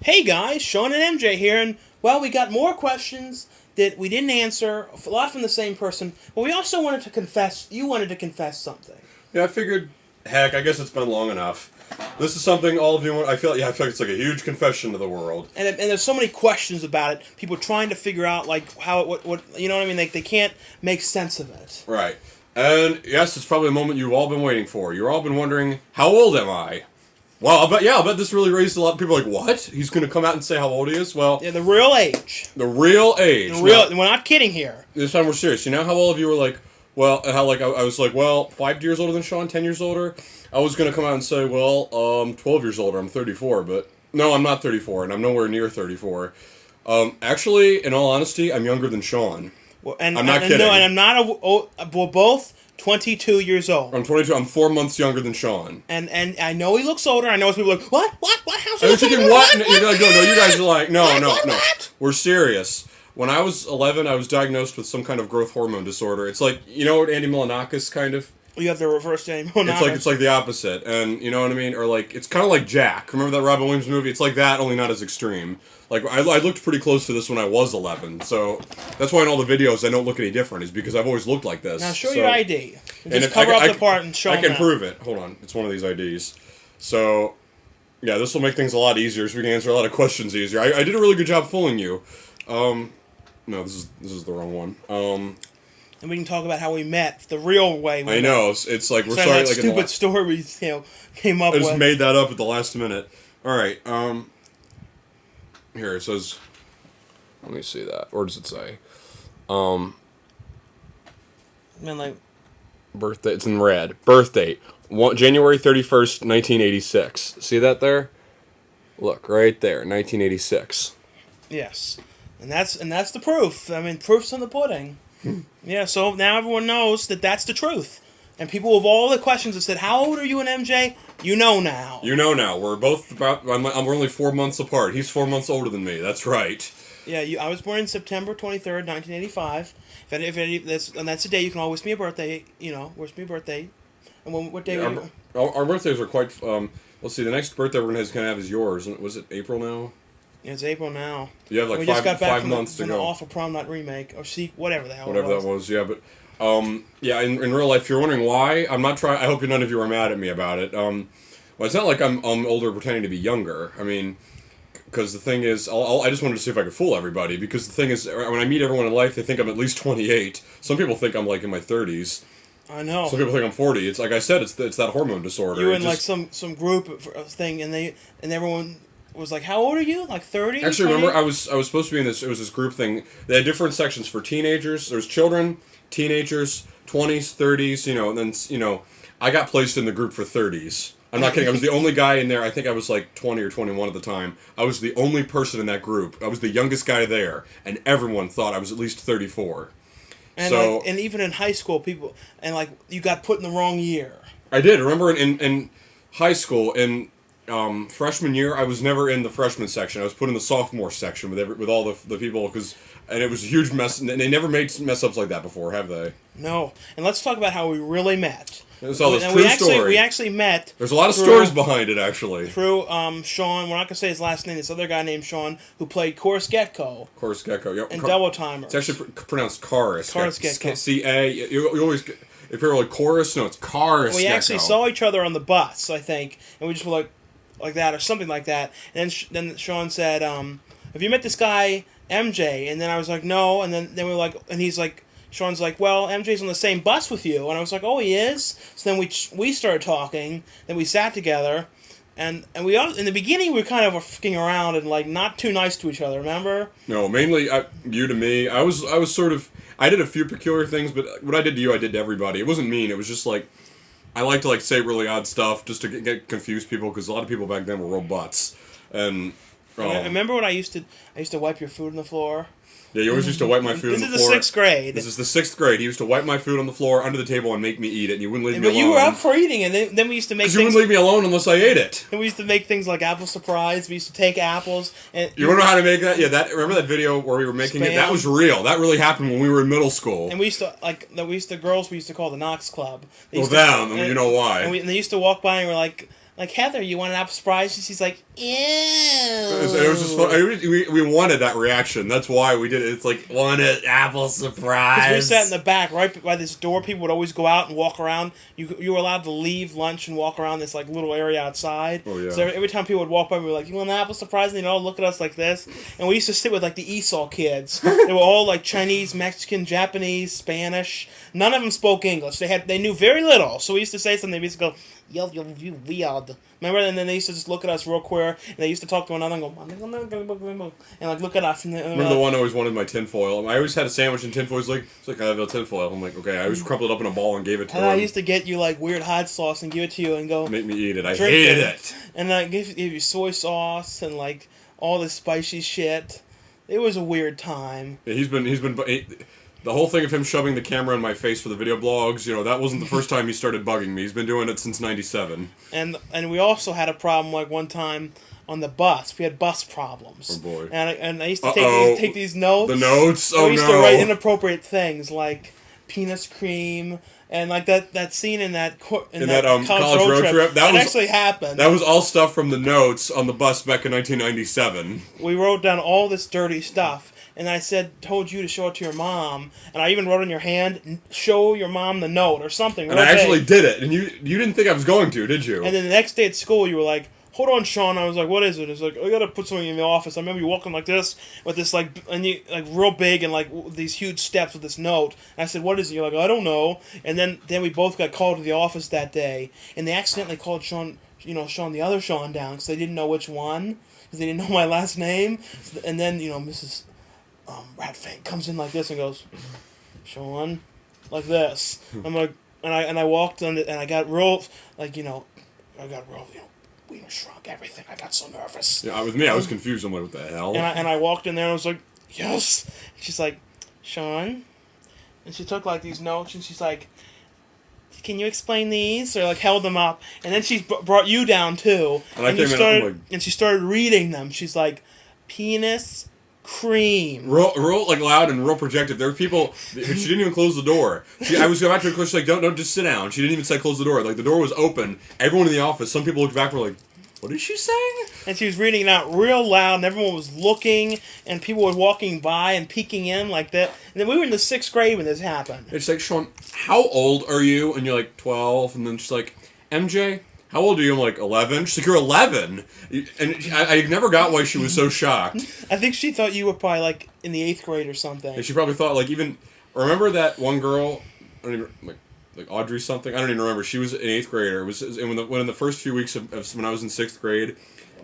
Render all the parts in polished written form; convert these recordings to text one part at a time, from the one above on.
Hey guys, Shawn and M.J. here, and well, we got more questions that we didn't answer, a lot from the same person, but we also wanted to confess, you wanted to confess something. Yeah, I figured, heck, I guess it's been long enough. This is something all of you want, I feel like it's like a huge confession to the world. And there's so many questions about it, people trying to figure out, like, how, what you know what I mean, like, they can't make sense of it. Right. And yes, it's probably a moment you've all been waiting for. You've all been wondering, how old am I? Well, I'll bet this really raised a lot of people like, what? He's going to come out and say how old he is? Well... Yeah, the real age. The real age. Now, we're not kidding here. This time we're serious. You know how all of you were like, well, how like, I was like, well, 5 years older than Shawn, 10 years older? I was going to come out and say, well, 12 years older, I'm 34, but... No, I'm not 34, and I'm nowhere near 34. Actually, in all honesty, I'm younger than Shawn. Well, and, I'm not kidding. No, and I'm not we're both 22 years old. I'm 22. I'm 4 months younger than Shawn. And I know he looks older. I know people are like, what? How's he you're thinking, what? You're like, no, you guys are like, no. What? We're serious. When I was 11, I was diagnosed with some kind of growth hormone disorder. It's like, you know what Andy Milonakis kind of? You have the reverse Andy Milonakis. It's like the opposite. And you know what I mean? Or like, it's kind of like Jack. Remember that Robin Williams movie? It's like that, only not as extreme. Like, I looked pretty close to this when I was 11, so that's why in all the videos I don't look any different, is because I've always looked like this. Now show your ID. Just cover up the part and show I can prove it. Hold on. It's one of these IDs. So, yeah, this will make things a lot easier, so we can answer a lot of questions easier. I did a really good job fooling you. No, this is the wrong one. And we can talk about how we met the real way. I know. It's like, we're sorry. That like stupid story we came up with. I just made that up at the last minute. All right, here, it says... Let me see that. Or does it say? I mean, like... Birthday. It's in red. Birth date. January 31st, 1986. See that there? Look, right there. 1986. Yes. And that's the proof. I mean, proof's in the pudding. Yeah, so now everyone knows that that's the truth. And people with all the questions that said, how old are you and MJ? You know now. You know now. We're both about... we're only 4 months apart. He's 4 months older than me. That's right. Yeah, I was born September 23rd, 1985. And that's the day you can all wish me a birthday. You know, wish me a birthday. And what day were you? Our birthdays are quite... let's see, the next birthday we're going to have is yours. Was it April now? Yeah, it's April now. You have like we 5 just got back five from months to go. The awful prom night remake. Or whatever the hell Whatever that was, yeah, but... yeah, in real life, if you're wondering why, I'm not trying... I hope none of you are mad at me about it. Well, it's not like I'm older pretending to be younger. I mean, because the thing is... I just wanted to see if I could fool everybody, because the thing is, when I meet everyone in life, they think I'm at least 28. Some people think I'm, like, in my 30s. I know. Some people think I'm 40. It's like I said, it's that hormone disorder. You were in, like, some group thing, and everyone... was like, how old are you? Like 30? Actually, 20? Remember, I was supposed to be in this... It was this group thing. They had different sections for teenagers. There's children, teenagers, 20s, 30s, you know, and then, you know, I got placed in the group for 30s. I'm not kidding. I was the only guy in there. I think I was like 20 or 21 at the time. I was the only person in that group. I was the youngest guy there, and everyone thought I was at least 34. And, so, like, and even in high school, people... And, like, you got put in the wrong year. I did. Remember, in high school, freshman year, I was never in the freshman section. I was put in the sophomore section with all the people, and it was a huge mess. And they never made mess ups like that before, have they? No. And let's talk about how we really met. It's all this true story. We actually met. There's a lot of stories behind it, actually. Through Shawn. We're not gonna say his last name. This other guy named Shawn who played Corus Gecko. Corus Gecko. Yep. And Double Timers. It's actually pronounced Corus. Corus Gecko. C-A. You always... If you're like Chorus, no, it's Corus Gecko. We actually saw each other on the bus, I think, and we just were like that or something like that. And then Shawn said, have you met this guy MJ? And then I was like, no. And then we were like, and he's like, Shawn's like, well, MJ's on the same bus with you. And I was like, oh, he is? So then we started talking. Then we sat together. And we all, in the beginning, we were kind of fucking around and, like, not too nice to each other, remember? No, mainly you to me. I was sort of... I did a few peculiar things, but what I did to you, I did to everybody. It wasn't mean. It was just, like... I like to, like, say really odd stuff just to get confuse people, because a lot of people back then were real butts. And... I remember when I used to wipe your food on the floor. Yeah, you always used to wipe my food on the floor. This is the 6th grade. This is the 6th grade. He used to wipe my food on the floor under the table and make me eat it, and you wouldn't leave me alone. But you were up for eating, and then we used to make things... Because you wouldn't leave me alone unless I ate it. And we used to make things like apple surprise. We used to take apples and... You want to know how to make that? Yeah, remember that video where we were making it? That was real. That really happened when we were in middle school. And we used to, girls we used to call the Knox Club. Well, them, and you know why. And they used to walk by and we're like... like, Heather, you want an apple surprise? And she's like, ew. It was just fun. We wanted that reaction. That's why we did it. It's like, want an apple surprise. Because we sat in the back, right by this door. People would always go out and walk around. You were allowed to leave lunch and walk around this, like, little area outside. Oh, yeah. So every time people would walk by, we were like, you want an apple surprise? And they'd all look at us like this. And we used to sit with, like, the Esau kids. They were all, like, Chinese, Mexican, Japanese, Spanish. None of them spoke English. They knew very little. So we used to say something. We used to go, yo, you weird. Remember? And then they used to just look at us real queer. And they used to talk to one another and go, and, like, look at us. And remember the one who always wanted my tinfoil? I always had a sandwich in tinfoil. It's like, I have a tinfoil. I'm like, okay. I always crumpled it up in a ball and gave it to him. And I used to get you, like, weird hot sauce and give it to you and go... Make me eat it. I hated it. And I gave you soy sauce and, like, all this spicy shit. It was a weird time. Yeah, the whole thing of him shoving the camera in my face for the video blogs, that wasn't the first time he started bugging me. He's been doing it since '97. And we also had a problem, like, one time on the bus. We had bus problems. Oh, boy. And I used to take these notes. The notes? Oh, no. I used to write inappropriate things, like penis cream, and, like, that scene in that college road trip. That actually happened. That was all stuff from the notes on the bus back in 1997. We wrote down all this dirty stuff. And I told you to show it to your mom, and I even wrote on your hand, show your mom the note or something. And I actually did it, and you didn't think I was going to, did you? And then the next day at school, you were like, hold on, Shawn. I was like, what is it? It's like, I gotta put something in the office. I remember you walking like this with this, like, and you, like, real big and, like, these huge steps with this note. And I said, what is it? You're like, I don't know. And then we both got called to the office that day, and they accidentally called Shawn, the other Shawn down because they didn't know which one, because they didn't know my last name. And then, Mrs. Ratfang comes in like this and goes, Shawn, like this. I'm like, and I walked on it, and I got real, like, we shrunk everything. I got so nervous. Yeah, with me, I was confused. I'm like, what the hell? And I walked in there, and I was like, yes. And she's like, Shawn, and she took, like, these notes, and she's like, can you explain these? Or, like, held them up, and then she brought you down too, and she started reading them. She's like, penis cream. Real like loud and real projected. There were people. She didn't even close the door. I was going back to her. She's like, "Don't, just sit down." She didn't even say close the door. Like, the door was open. Everyone in the office. Some people looked back and were like, "What is she saying?" And she was reading it out real loud, and everyone was looking, and people were walking by and peeking in like that. And then we were in the 6th grade when this happened. It's like, Shawn, how old are you? And you're like 12. And then she's like, MJ, how old are you? I'm like, 11. She's like, you're 11? And I never got why she was so shocked. I think she thought you were probably, like, in the 8th grade or something. And she probably thought, like, even... Remember that one girl, I don't even, like Audrey something? I don't even remember. She was an 8th grader. It was when in the first few weeks of when I was in 6th grade,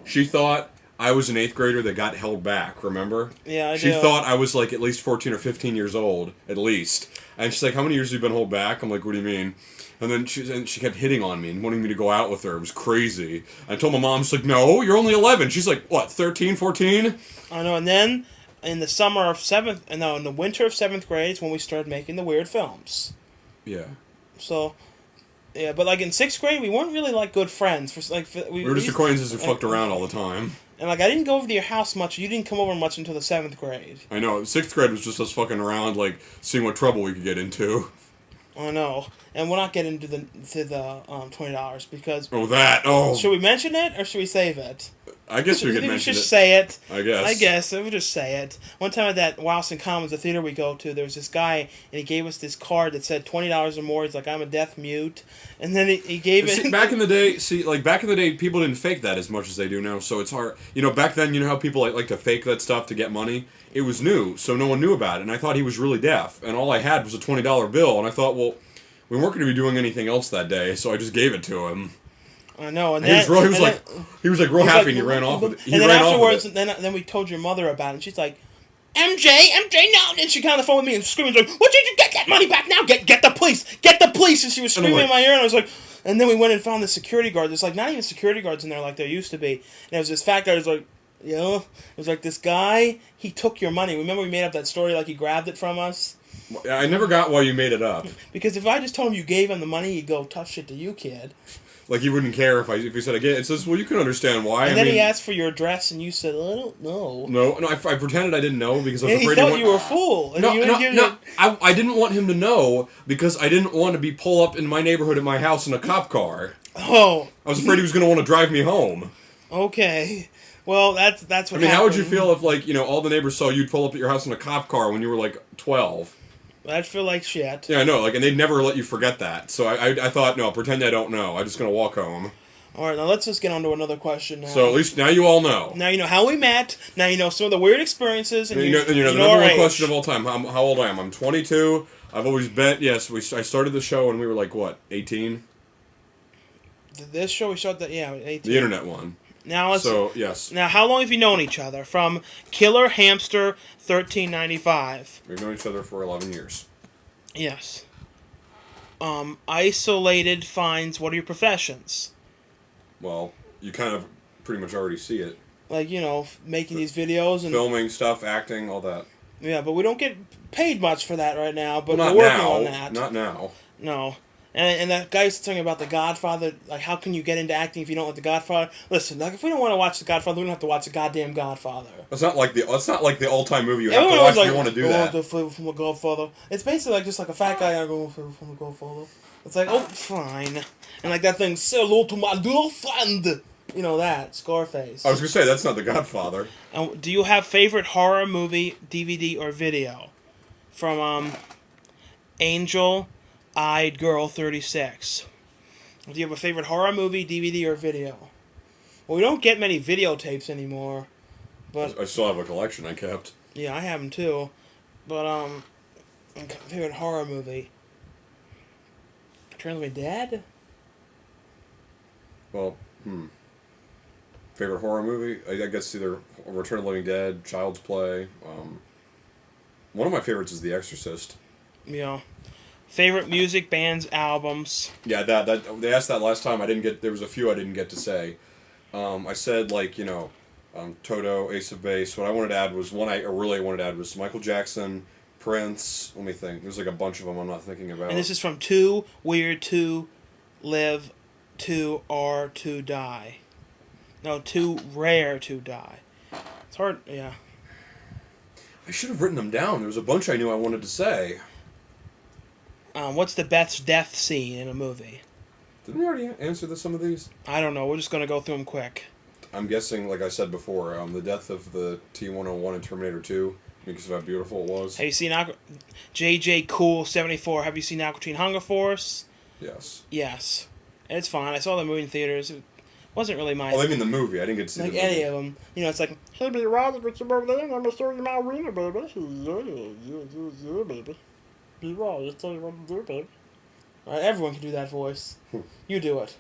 she thought I was an 8th grader that got held back, remember? Yeah, I do. She thought I was, like, at least 14 or 15 years old, at least. And she's like, how many years have you been held back? I'm like, what do you mean? And then she kept hitting on me and wanting me to go out with her. It was crazy. I told my mom, she's like, no, you're only 11. She's like, what, 13, 14? I know, and then in the winter of 7th grade is when we started making the weird films. Yeah. So, yeah, but, like, in 6th grade, we weren't really, like, good friends. We were just acquaintances who fucked around all the time. And, like, I didn't go over to your house much. You didn't come over much until the 7th grade. I know. 6th grade was just us fucking around, like, seeing what trouble we could get into. I know, and we'll not get into the $20 because. Should we mention it or should we save it? I guess we could mention it. We should say it. I guess we'll just say it. One time at that Wowson Commons, the theater we go to, there was this guy and he gave us this card that said $20 or more. He's like, I'm a deaf mute, and then he gave it. Back in the day, people didn't fake that as much as they do now. So it's hard. Back then, how people like to fake that stuff to get money. It was new, so no one knew about it, and I thought he was really deaf, and all I had was a $20 bill, and I thought, well, we weren't going to be doing anything else that day, so I just gave it to him. I know, and he was real happy, and he ran off with it. And then afterwards, then we told your mother about it, and she's like, MJ, no! And she got on the phone with me and screaming, like, what did you get that money back now? Get the police! And she was screaming in my ear, and I was like, and then we went and found the security guard. There's, like, not even security guards in there like there used to be. And there was this fat guy who was like, it was like, this guy, he took your money. Remember we made up that story like he grabbed it from us? I never got why you made it up. Because if I just told him you gave him the money, he'd go, tough shit to you, kid. Like, he wouldn't care if you said again. It says, well, you can understand why. And then he asked for your address, and you said, I don't know. No, I pretended I didn't know because I was afraid he thought you were a fool. I didn't want him to know because I didn't want to be pull up in my neighborhood at my house in a cop car. Oh. I was afraid he was going to want to drive me home. Okay. Well, that's what I mean, happened. how would you feel if, like, all the neighbors saw you'd pull up at your house in a cop car when you were, like, 12? I'd feel like shit. Yeah, I know, like, and they'd never let you forget that. So I thought, no, pretend I don't know. I'm just going to walk home. All right, now let's just get on to another question now. So at least now you all know. Now you know how we met. Now you know some of the weird experiences. And you know the number one question of all time. How old I am. I'm 22. I've always been, yes, I started the show when we were, like, what, 18? This show, we shot that, 18. The internet one. Now let's, so, yes. Now, how long have you known each other? From Killer Hamster 1395. We've known each other for 11 years. Yes. Isolated finds, what are your professions? Well, you kind of pretty much already see it. Like, making these videos and... Filming stuff, acting, all that. Yeah, but we don't get paid much for that right now, but well, we're working on that. Not now. No. And that guy's talking about The Godfather, like, how can you get into acting if you don't like The Godfather? Listen, like, if we don't want to watch The Godfather, we don't have to watch The goddamn Godfather. It's not like the all-time movie you have to watch if you want to do that. The flavor from The Godfather. It's basically like just like a fat guy going from The Godfather. It's like, oh, fine. And like that thing, say hello to my little friend. You know that, Scarface. I was going to say, that's not The Godfather. And do you have favorite horror movie, DVD, or video? From, Angel-Eyed Girl 36. Do you have a favorite horror movie, DVD, or video? Well, we don't get many videotapes anymore. But I still have a collection I kept. Yeah, I have them too. But, favorite horror movie? Return of the Living Dead? Well, favorite horror movie? I guess either Return of the Living Dead, Child's Play. One of my favorites is The Exorcist. Yeah. Favorite music, bands, albums? Yeah, that they asked that last time. There was a few I didn't get to say. I said, like, Toto, Ace of Base. What I wanted to add was one I really wanted to add was Michael Jackson, Prince. Let me think. There's like a bunch of them I'm not thinking about. And this is from Too Weird to Live, Too Are to Die. No, Too Rare to Die. It's hard, yeah. I should have written them down. There was a bunch I knew I wanted to say. What's the best death scene in a movie? Didn't we already answer some of these? I don't know. We're just going to go through them quick. I'm guessing, like I said before, the death of the T-101 in Terminator 2, because of how beautiful it was. Have you seen JJ Cool 74? Have you seen Aqua Teen Hunger Force? Yes. Yes. It's fine. I saw the movie in theaters. It wasn't really my... Oh, I mean the movie. I didn't get to see like the movie. any of them. It's like, hey, be Roger, get you over there, and I'm going to show you my arena, baby. Yeah, baby. Be Roger, just tell you what to do, baby. Alright, everyone can do that voice. You do it.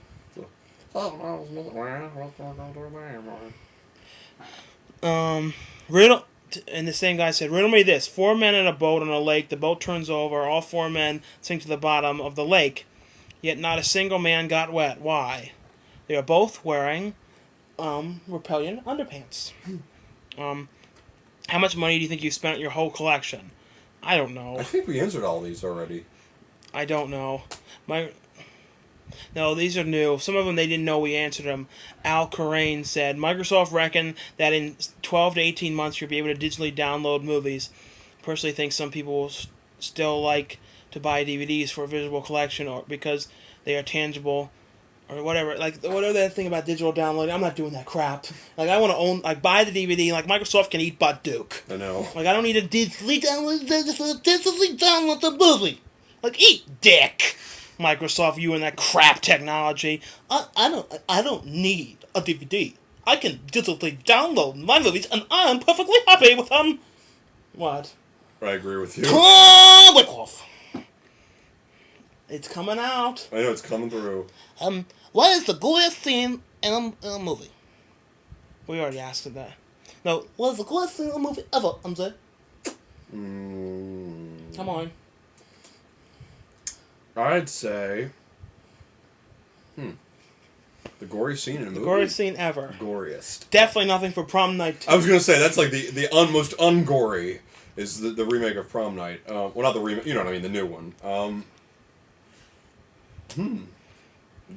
Riddle, and the same guy said, riddle me this. 4 men in a boat on a lake. The boat turns over. All 4 men sink to the bottom of the lake. Yet not a single man got wet. Why? They are both wearing repellent underpants. How much money do you think you spent on your whole collection? I don't know. I think we answered all these already. I don't know. No, these are new. Some of them they didn't know we answered them. Al Corain said, Microsoft reckoned that in 12 to 18 months you'll be able to digitally download movies. Personally think some people will still like to buy DVDs for a visual collection or because they are tangible or whatever. Like, whatever that thing about digital downloading, I'm not doing that crap. Like, I want to own, like, buy the DVD. Like, Microsoft can eat butt Duke. I know. Like, I don't need to digitally download the movie. Like, eat dick. Microsoft, you and that crap technology. I don't need a DVD. I can digitally download my movies, and I'm perfectly happy with them. What? I agree with you. Wyckoff. It's coming out. I know, it's coming through. What is the goriest scene in a movie? We already asked that. No, what is the goriest scene in a movie ever, MJ? Come on. I'd say... The gory scene in a movie? The goriest scene ever. Goriest. Definitely nothing for Prom Night 2. I was going to say, that's like the most ungory is the remake of Prom Night. Well, not the remake, you know what I mean, the new one.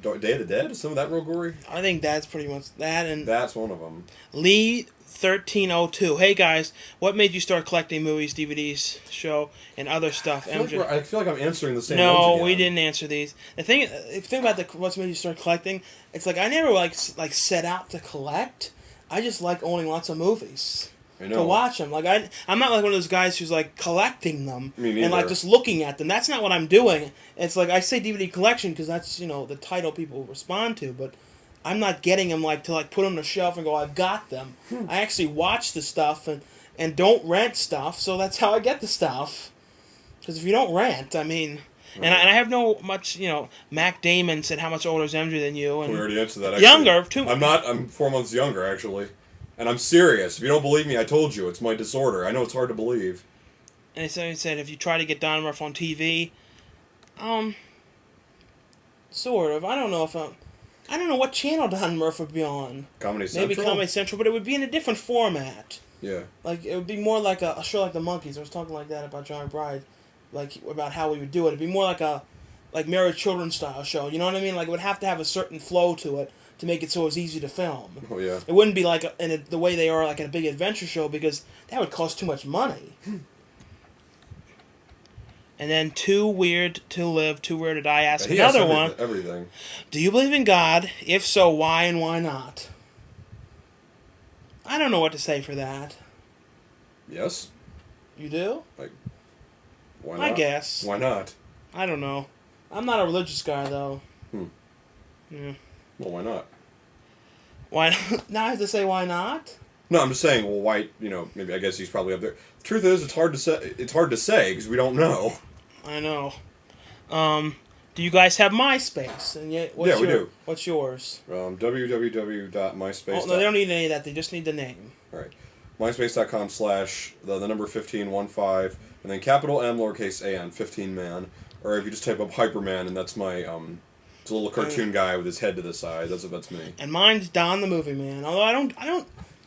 Day of the Dead? Is some of that real gory? I think that's pretty much that. And That's one of them. Lee 1302. Hey guys, what made you start collecting movies, DVDs, show, and other stuff? I feel like I'm answering the same ones No, again. we didn't answer these. The thing about what's made you start collecting, it's like I never like set out to collect. I just like owning lots of movies. I know. To watch them. Like I'm not like one of those guys who's like collecting them Me neither. and like just looking at them. That's not what I'm doing. It's like I say DVD collection because that's the title people respond to, but I'm not getting them like to like put them on the shelf and go I've got them. I actually watch the stuff and don't rent stuff, so that's how I get the stuff. Because if you don't rent, I mean. Right. And I have no much, Mac Damon said how much older is MJ than you. And we already answered that. Actually. Younger, too. I'm 4 months younger, actually. And I'm serious. If you don't believe me, I told you. It's my disorder. I know it's hard to believe. And he said if you try to get Don Murph on TV, sort of. I don't know what channel Don Murph would be on. Comedy Central? Maybe Comedy Central, but it would be in a different format. Yeah. Like, it would be more like a show like The Monkees. I was talking like that about John Bride. Like, about how we would do it. It'd be more like Married Children style show. You know what I mean? Like, it would have to have a certain flow to it to make it so it's easy to film. Oh, yeah. It wouldn't be like the way they are like in a big adventure show because that would cost too much money. And then Too Weird to Live, Too Weird to Die asks another one. Everything. Do you believe in God? If so, why and why not? I don't know what to say for that. Yes. You do? Why not? I guess. Why not? I don't know. I'm not a religious guy, though. Yeah. Well, why not? Why? Now I have to say why not? No, I'm just saying. Well, why? Maybe I guess he's probably up there. The truth is, it's hard to say. It's hard to say because we don't know. I know. Do you guys have MySpace? And yet, we do. What's yours? www.myspace. Oh, no, they don't need any of that. They just need the name. All right. MySpace.com/ the number 1515 and then capital M lowercase a n 15 man, or if you just type up Hyperman and that's my it's a little cartoon guy with his head to the side. That's me. And mine's Don the Movie Man. Although I don't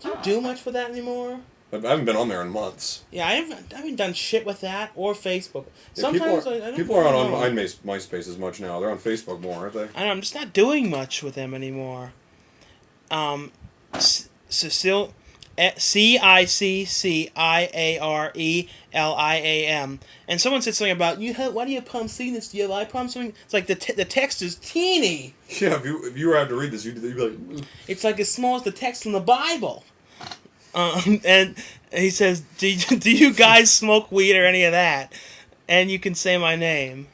do you do much with that anymore? I haven't been on there in months. Yeah, I haven't done shit with that or Facebook. Yeah, Sometimes people aren't on MySpace as much now. They're on Facebook more, aren't they? I'm just not doing much with them anymore. Cecile. CICCIARELIAM, and someone said something about why do you have problems seeing this? Do you have eye problems? Something. It's like the text is teeny. Yeah, if you were to read this, you'd be like. It's like as small as the text in the Bible. And he says, do you guys smoke weed or any of that? And you can say my name.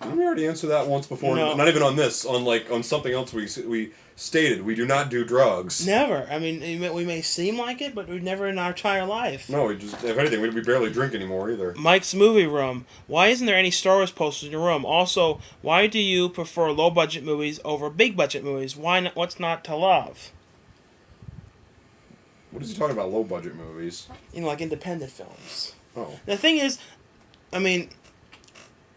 Didn't we already answer that once before? No. Not even on this. On something else we stated we do not do drugs. Never. I mean, we may seem like it, but we've never in our entire life. No, if anything, we barely drink anymore either. Mike's Movie Room. Why isn't there any Star Wars posters in your room? Also, why do you prefer low-budget movies over big-budget movies? Why not? What's not to love? What is he talking about, low-budget movies? Like independent films. Oh. The thing is, I mean,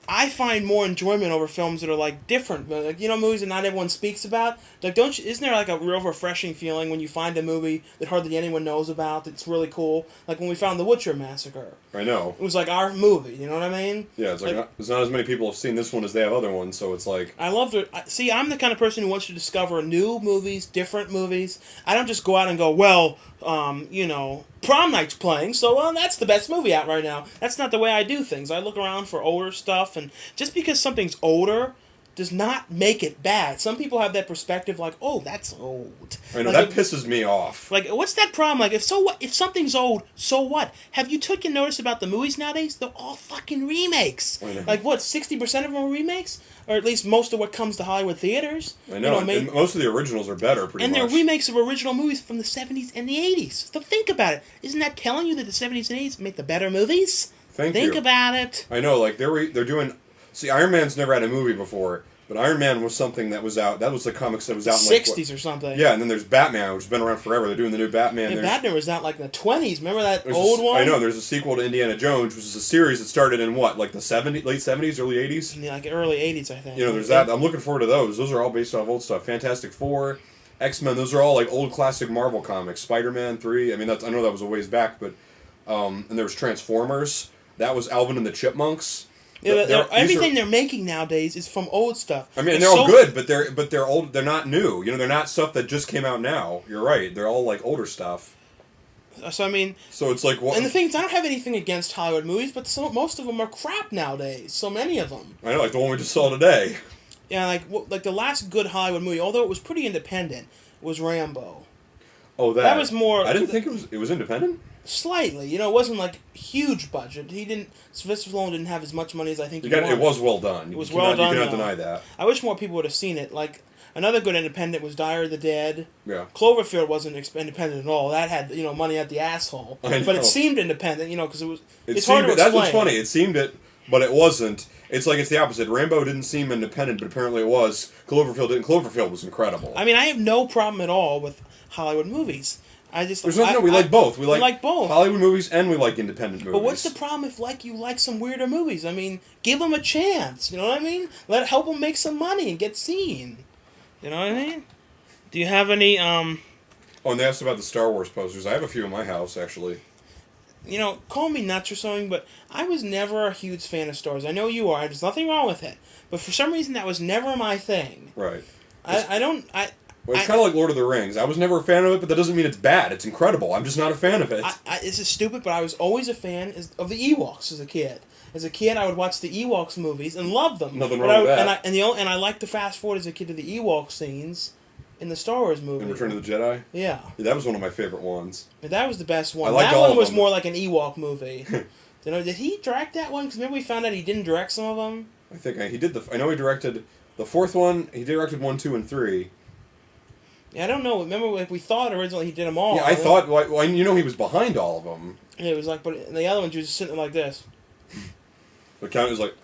I find more enjoyment over films that are like different, like movies that not everyone speaks about. Like, isn't there like a real refreshing feeling when you find a movie that hardly anyone knows about that's really cool? Like when we found The Witcher Massacre. I know. It was like our movie. You know what I mean? Yeah, it's like there's not as many people have seen this one as they have other ones, so it's like. I love to see. I'm the kind of person who wants to discover new movies, different movies. I don't just go out and go, well, Prom Night's playing, so that's the best movie out right now. That's not the way I do things. I look around for older stuff, and just because something's older does not make it bad. Some people have that perspective like, oh, that's old. I know, that pisses me off. Like, what's that problem? Like, if something's old, so what? Have you taken notice about the movies nowadays? They're all fucking remakes. I know. Like, what, 60% of them are remakes? Or at least most of what comes to Hollywood theaters. I know, and most of the originals are better, pretty much. And they're remakes of original movies from the 70s and the 80s. So think about it. Isn't that telling you that the 70s and 80s make the better movies? Think about it. I know, like, they're doing... See, Iron Man's never had a movie before, but Iron Man was something that was out... That was the comics that was out in, 60s or something. Yeah, and then there's Batman, which has been around forever. They're doing the new Batman. Yeah, Batman was out, like, in the 20s. Remember that old one? I know, there's a sequel to Indiana Jones, which is a series that started in, what, like the late 70s, early 80s? Yeah, like early 80s, I think. There's that. I'm looking forward to those. Those are all based off old stuff. Fantastic Four, X-Men, those are all, like, old classic Marvel comics. Spider-Man 3, I mean, I know that was a ways back, but... and there was Transformers. That was Alvin and the Chipmunks. Everything they're making nowadays is from old stuff. I mean, they're all good, but they're old. They're not new. You know, they're not stuff that just came out now. You're right. They're all like older stuff. So I mean, so it's like what? And the thing is, I don't have anything against Hollywood movies, but most of them are crap nowadays. So many of them. I know, like the one we just saw today. Yeah, like the last good Hollywood movie, although it was pretty independent, was Rambo. Oh, that was more. I didn't think it was independent. Slightly, it wasn't like huge budget. Sylvester Stallone didn't have as much money as I think he wanted. It was well done. It was well done. You cannot deny that. I wish more people would have seen it. Like another good independent was Diary of the Dead. Yeah. Cloverfield wasn't independent at all. That had money at the asshole. But it seemed independent, because it was. It's hard to explain. That's what's funny. It seemed it, but it wasn't. It's like it's the opposite. Rambo didn't seem independent, but apparently it was. Cloverfield didn't. Cloverfield was incredible. I mean, I have no problem at all with Hollywood movies. There's nothing. We like both. We like both Hollywood movies and we like independent movies. But what's the problem if you like some weirder movies? I mean, give them a chance. You know what I mean? Help them make some money and get seen. You know what I mean? Do you have any? Oh, and they asked about the Star Wars posters. I have a few in my house actually. Call me nuts or something, but I was never a huge fan of Star Wars. I know you are. There's nothing wrong with it, but for some reason that was never my thing. Right. Well, it's kind of like Lord of the Rings. I was never a fan of it, but that doesn't mean it's bad. It's incredible. I'm just not a fan of it. This is stupid, but I was always a fan of the Ewoks as a kid. As a kid, I would watch the Ewoks movies and love them. Nothing wrong with that. And I liked to fast forward as a kid to the Ewok scenes in the Star Wars movie. In Return of the Jedi? Yeah. That was one of my favorite ones. That was the best one. That one was more like an Ewok movie. Did he direct that one? Because remember we found out he didn't direct some of them? I think he did I know he directed the fourth one. He directed 1, 2, and 3. Yeah, I don't know. Remember, we thought originally he did them all. Yeah, I thought. Well, he was behind all of them. Yeah, it was like, but the other ones he was just sitting like this. The count is like,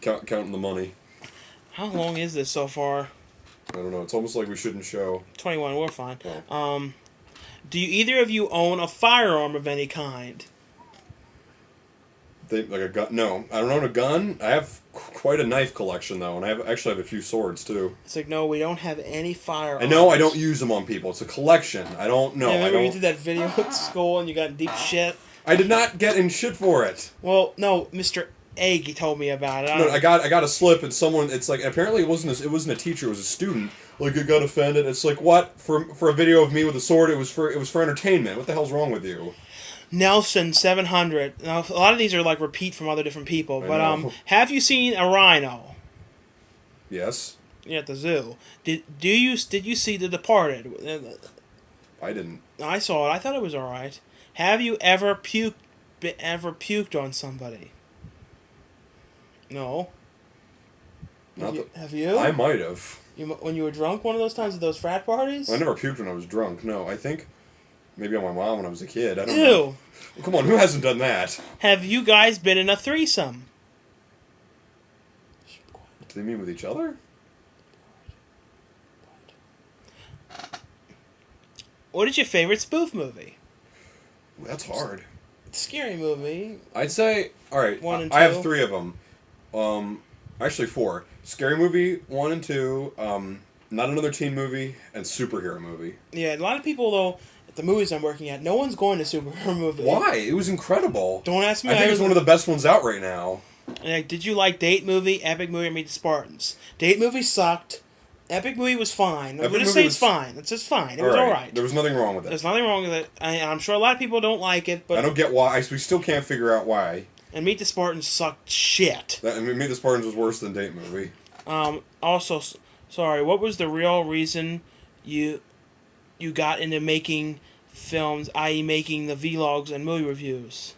counting the money. How long is this so far? I don't know. It's almost like we shouldn't show. 21. We're fine. Oh. Do either of you own a firearm of any kind? Like a gun? No, I don't own a gun. I have quite a knife collection though, and I actually have a few swords too. It's like, no, we don't have any firearms. I know I don't use them on people. It's a collection. I don't know. Yeah, remember you did that video at school and you got deep shit? I did not get in shit for it. Well, no, Mr. Egg told me about it. I got a slip and someone. It's like apparently it wasn't a teacher. It was a student. Like it got offended. It's like what for a video of me with a sword. It was for entertainment. What the hell's wrong with you? Nelson 700. Now a lot of these are like repeat from other different people. But have you seen a rhino? Yes. Yeah, at the zoo. Did you see The Departed? I didn't. I saw it. I thought it was all right. Have you ever puked on somebody? No. Have you? I might have. When you were drunk one of those times at those frat parties? I never puked when I was drunk. No, I think maybe on my mom when I was a kid. I don't know. Well, come on, who hasn't done that? Have you guys been in a threesome? Do they mean with each other? What is your favorite spoof movie? That's hard. Scary movie. I'd say, all right, 1 and 2. I have 3 of them. Actually 4. Scary movie, 1 and 2, not another teen movie, and superhero movie. Yeah, a lot of people, though, at the movies I'm working at, no one's going to superhero movie. Why? It was incredible. Don't ask me. I think it's one of the best ones out right now. Did you like Date Movie, Epic Movie, or Meet the Spartans? Date Movie sucked. Epic Movie was fine. We'll just say it's fine. It's just fine. It was all right. There was nothing wrong with it. There's nothing wrong with it. I'm sure a lot of people don't like it, but I don't get why. We still can't figure out why. And Meet the Spartans sucked shit. Meet the Spartans was worse than Date Movie. Also, sorry, what was the real reason you got into making films, i.e. making the vlogs and movie reviews?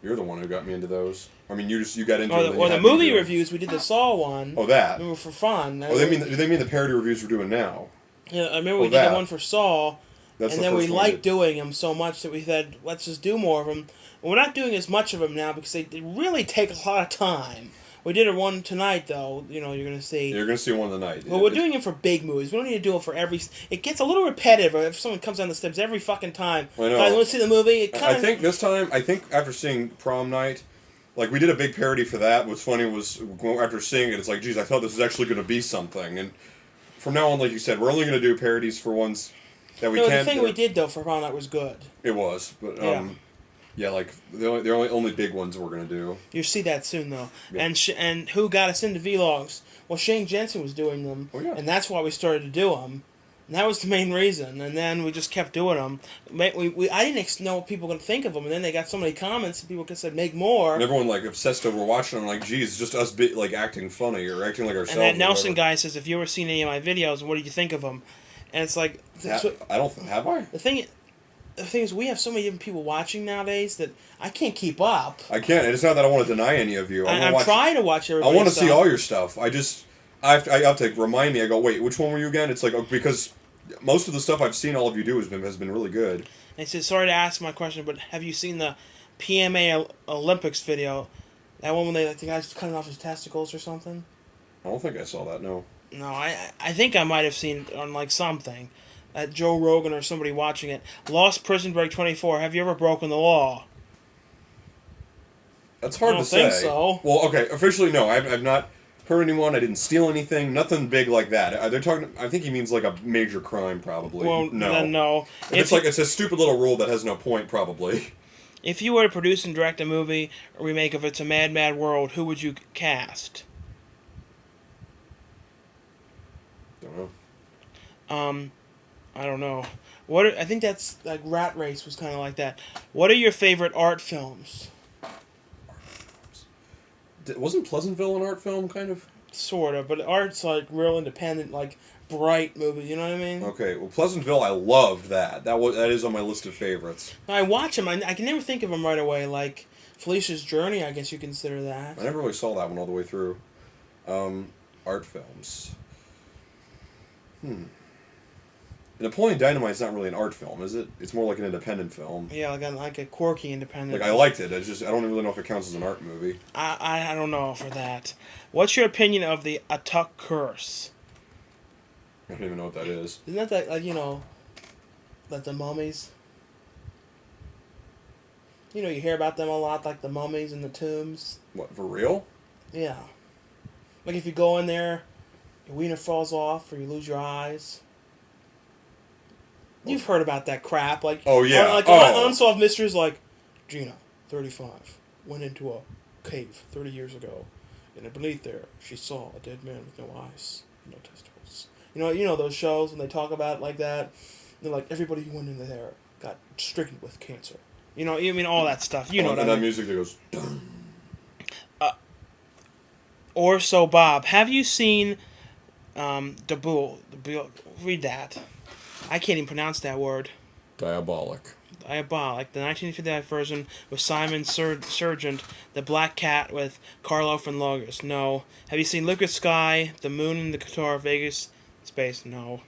You're the one who got me into those. I mean, you got into it. Or the movie reviews, we did the Saw one. Oh, that. We were for fun. Do they mean the parody reviews we're doing now? Yeah, I remember we did the one for Saw, and then we liked doing them so much that we said, let's just do more of them. And we're not doing as much of them now because they really take a lot of time. We did one tonight, though. You're going to see. You're going to see one tonight. Well, we're doing it for big movies. We don't need to do it for every. It gets a little repetitive if someone comes down the steps every fucking time. I know. I want to see the movie. I think this time, after seeing Prom Night, like we did a big parody for that. What's funny was after seeing it, it's like, geez, I thought this was actually going to be something. And from now on, like you said, we're only going to do parodies for ones that we can't. The thing we did though for Prom Night was good. It was, but yeah. Yeah, like the only big ones we're gonna do. You'll see that soon, though. Yeah. And who got us into vlogs? Well, Shane Jensen was doing them, Oh, yeah. and that's why we started to do them. And that was the main reason. And then we just kept doing them. I didn't know what people were going to think of them, and then they got so many comments, and people said, make more. And everyone like obsessed over watching. I'm like, geez, just us like acting funny or acting like ourselves. And that Nelson guy says, "Have you ever seen any of my videos? What did you think of them?" And it's like, I don't have I. The thing is, we have so many different people watching nowadays that I can't keep up. I can't. It's not that I want to deny any of you. I'm trying to watch everybody's I want to stuff. see all your stuff. I have to remind me. I go, wait, which one were you again? It's like, because most of the stuff I've seen all of you do has been really good. And he says, sorry to ask my question, but have you seen the PMA Olympics video? That one when the guy's cutting off his testicles or something? I don't think I saw that, no. No, I think I might have seen it on like something. At Joe Rogan or somebody watching it. Lost Prison Break 24. Have you ever broken the law? That's hard to say. I don't think so. Well, okay, officially no. I've not hurt anyone. I didn't steal anything. Nothing big like that. They're talking. I think he means like a major crime, probably. Well, no. Then no. If it's a stupid little rule that has no point, probably. If you were to produce and direct a movie, a remake of It's a Mad, Mad World, who would you cast? Don't know. I don't know. I think that's like Rat Race was kind of like that. What are your favorite art films? Wasn't Pleasantville an art film, kind of? Sort of, but art's like real independent, like bright movie. You know what I mean? Okay, well, Pleasantville, I loved that. That is on my list of favorites. I watch them. I can never think of them right away. Like Felicia's Journey, I guess you consider that. I never really saw that one all the way through. Art films. Napoleon Dynamite's not really an art film, is it? It's more like an independent film. Yeah, like a quirky independent. Like, I liked it. I don't really know if it counts as an art movie. I don't know for that. What's your opinion of the Atuk curse? I don't even know what that is. Isn't that like like the mummies? You hear about them a lot, like the mummies and the tombs. What, for real? Yeah. Like if you go in there, your wiener falls off, or you lose your eyes. You've heard about that crap, like unsolved mysteries, like Gina, 35, went into a cave 30 years ago, and beneath there she saw a dead man with no eyes, no testicles. You know those shows when they talk about it like that. They're like everybody who went in there got stricken with cancer. All that stuff. You know what I mean? And that music that goes. Or so, Bob. Have you seen the Bull? Read that. I can't even pronounce that word. Diabolic. Diabolic. The 1955 version with Simon Sargent, The Black Cat with Karloff and Logos. No. Have you seen Liquid Sky, The Moon and the Qatar, Vegas, Space? No.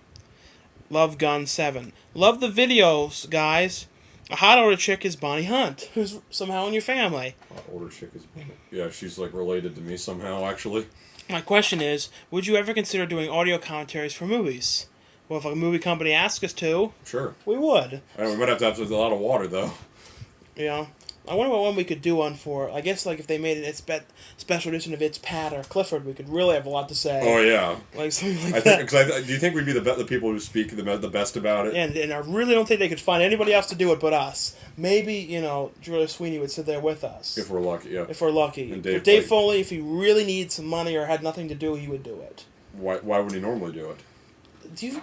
Love Gun 7. Love the videos, guys. A hot older chick is Bonnie Hunt, who's somehow in your family. Hot older chick is... Yeah, she's like related to me somehow, actually. My question is, would you ever consider doing audio commentaries for movies? Well, if a movie company asks us to, sure, we would. We might have to have a lot of water, though. Yeah. I wonder what one we could do one for. I guess like if they made it special edition of It's Pat or Clifford, we could really have a lot to say. Oh, yeah. Like something like that. Do you think we'd be the people who speak the best about it? Yeah, and I really don't think they could find anybody else to do it but us. Maybe, Julia Sweeney would sit there with us. If we're lucky, yeah. If we're lucky. And Dave Foley, if he really needed some money or had nothing to do, he would do it. Why would he normally do it?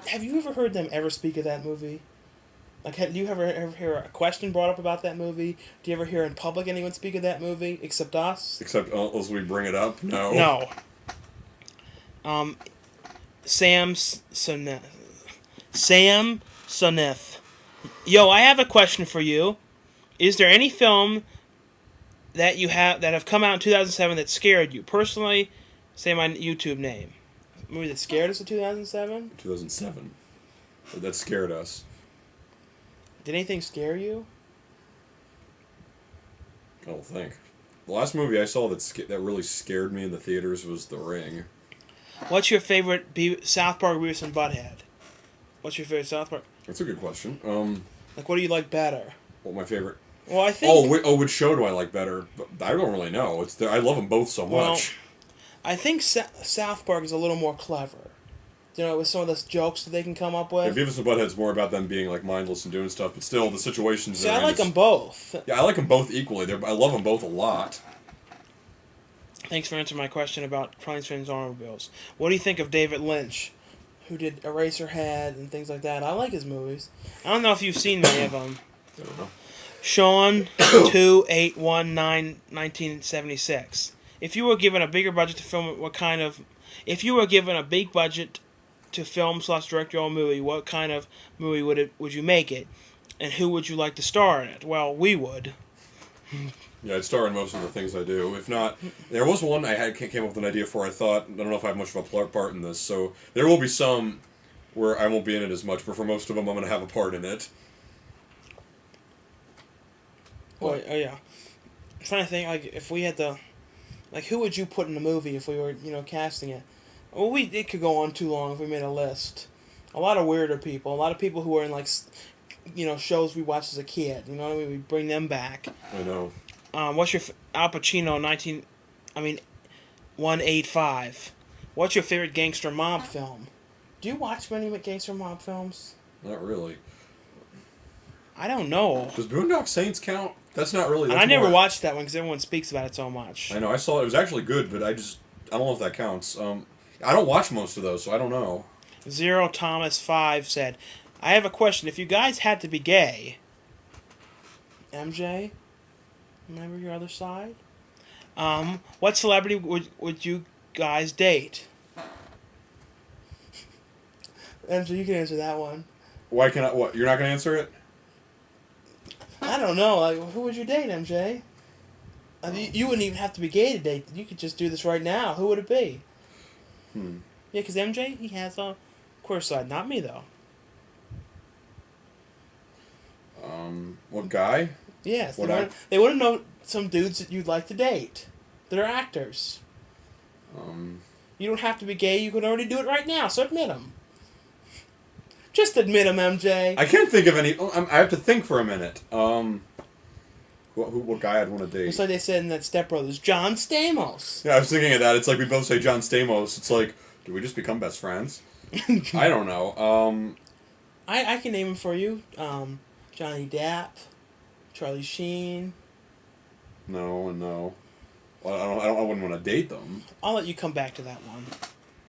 Have you ever heard them ever speak of that movie? Like, do you ever hear a question brought up about that movie? Do you ever hear in public anyone speak of that movie except us? Except as we bring it up? No. No. Sam Soneth. Yo, I have a question for you. Is there any film that have come out in 2007 that scared you? Personally, say my YouTube name. A movie that scared us in 2007? 2007. That scared us. Did anything scare you? I don't think. The last movie I saw that really scared me in the theaters was The Ring. What's your favorite South Park, Beavis and Butthead? What's your favorite South Park? That's a good question. Like, what do you like better? What my favorite? Well, I think... which show do I like better? I don't really know. I love them both so much. I think South Park is a little more clever. You know, with some of the jokes that they can come up Yeah, with. Beavis and Butthead's more about them being like mindless and doing stuff, but still the situations. See, I like them both. Yeah, I like them both equally. I love them both a lot. Thanks for answering my question about Planes, Trains, and Automobiles. What do you think of David Lynch, who did Eraserhead and things like that? I like his movies. I don't know if you've seen many of them. I don't know. Sean 2819 1976. If you were given a bigger budget to film, if you were given a big budget to film / direct your own movie, what kind of movie would you make it, and who would you like to star in it? Well, we would. Yeah, I'd star in most of the things I do. If not, there was one came up with an idea for. I thought, I don't know if I have much of a part in this, so there will be some where I won't be in it as much, but for most of them, I'm going to have a part in it. Oh yeah. I'm trying to think, like, if we had to, like, who would you put in the movie if we were, casting it? Well, it could go on too long if we made a list. A lot of weirder people, a lot of people who are in, like, shows we watched as a kid. You know what I mean? We bring them back. I know. What's your Al Pacino 185? What's your favorite gangster mob film? Do you watch many gangster mob films? Not really. I don't know. Does Boondock Saints count? That's not really. I never watched that one because everyone speaks about it so much. I know. I saw it. It was actually good, but I don't know if that counts. I don't watch most of those, so I don't know. Zero Thomas 5 said, "I have a question. If you guys had to be gay, MJ, remember your other side? What celebrity would you guys date?" MJ, you can answer that one. Why can I? What? You're not going to answer it? I don't know. Like, who would you date, MJ? You wouldn't even have to be gay to date. You could just do this right now. Who would it be? Yeah, because MJ, he has a queer side. Not me, though. What guy? Yes. They want to know some dudes that you'd like to date. That are actors. You don't have to be gay. You can already do it right now, so admit them. Just admit them, MJ. I can't think of any. I have to think for a minute. What guy I'd want to date? It's like they said in that Step Brothers, John Stamos. Yeah, I was thinking of that. It's like we both say John Stamos. It's like, do we just become best friends? I don't know. I can name him for you. Johnny Depp, Charlie Sheen. No. I wouldn't want to date them. I'll let you come back to that one.